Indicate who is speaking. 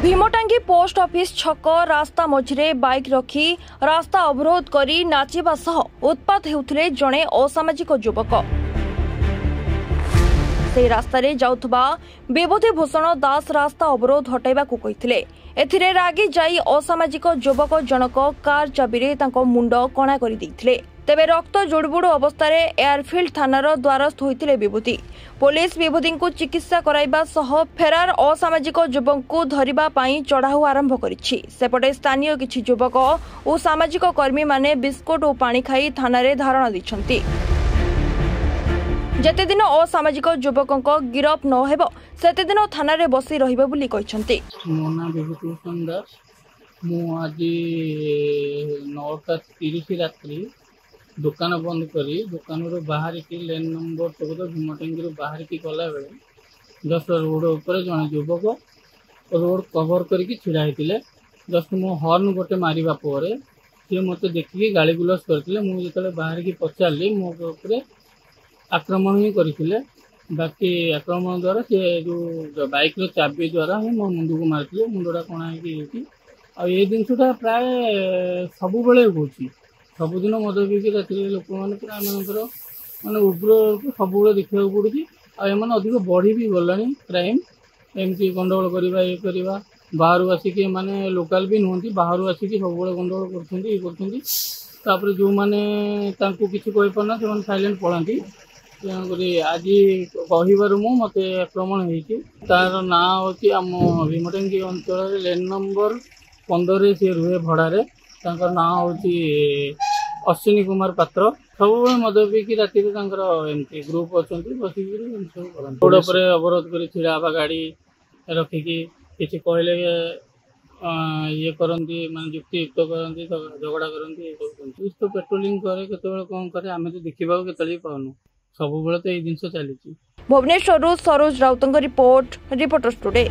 Speaker 1: भीमटांगी post office छक रास्ता मझिरे bike रखी रास्ता अवरोध करी नाचिबा सह उत्पात हेउथिले जणे असामाजिक युवक। से रास्ता रे जाउथबा विभूति भूषण दास रास्ता अवरोध हटाइबाकू कहिथिले। एथिरे रागी जाई असामाजिक युवक जनक कार चाबीरे तांको मुंड कणा करि दैथिले। तेबे रक्त जुड़बुड़ अवस्था एयरफिल्ड थानार द्वारस्थ होइतिले विभूति। पुलिस विभूति को चिकित्सा कराइबा सह फेरार असामाजिक युवक को धरिबा पई चढ़ाऊ आरंभ करिछि। सेपटे स्थानीय किछि युवक और सामाजिक कर्मी माने बिस्कुट और पानी खाई थानारे धारणा दैछन्ति। जेते दिन असामाजिक युवकक गिरफ न हेबो सेते दिन थानारे बसी रहिबे बोली कहिसन्ति।
Speaker 2: मोना विभूति सुंदर मु आज 9:30 रात्रि दुकान बंद करी दुकान बाहर की लेन नंबर 14 भीमटांगी बाहर की गला बेले जस्ट रोड उपर जन युवक रोड कवर करके छिड़ा होते जस्ट मो हॉर्न गोटे मारिबा पर सी मत देखिए गाड़ी गुलस करते मुझे बाहर की पचारि मो उपर आक्रमण ही करते। बाकी आक्रमण द्वारा से जो बाइक चाबी द्वारा ही मो मुंड को मारते मुंडा कणा ये जिनसा प्राय सब हो सबुदिन मद पीकी रात लोक मैंने पूरा आमर मानने उग्र सब देखा पड़ी आम अधिक बढ़ी भी गला क्राइम एमती गंडगोल करवा ये करवा बाहर आसिक माने लोकाल भी नुहति बाहर आसिक सब गंडगोल कर जो मैंने किसी कहीपना से साइलेंट पढ़ाती आज कहवर मत आक्रमण हो तार ना हूँ आम भीमटांगी अंचल लेन नंबर 15 से रुहे भड़ारे ना हूँ अश्विनी कुमार पात्र सब मद पीकी राति एमती ग्रुप अच्छा बस रोड पर अवरोध कर छिड़ा गाड़ी रखिकी किसी कहले ये करती मान युक्तियुक्त करती झगड़ा करती तो पेट्रोलिंग करे केतबेले कौन करे आम तो देखा के पाऊनु सब तो ये जिन चली।
Speaker 1: Bhubaneswar Saroj Raut report reporters today.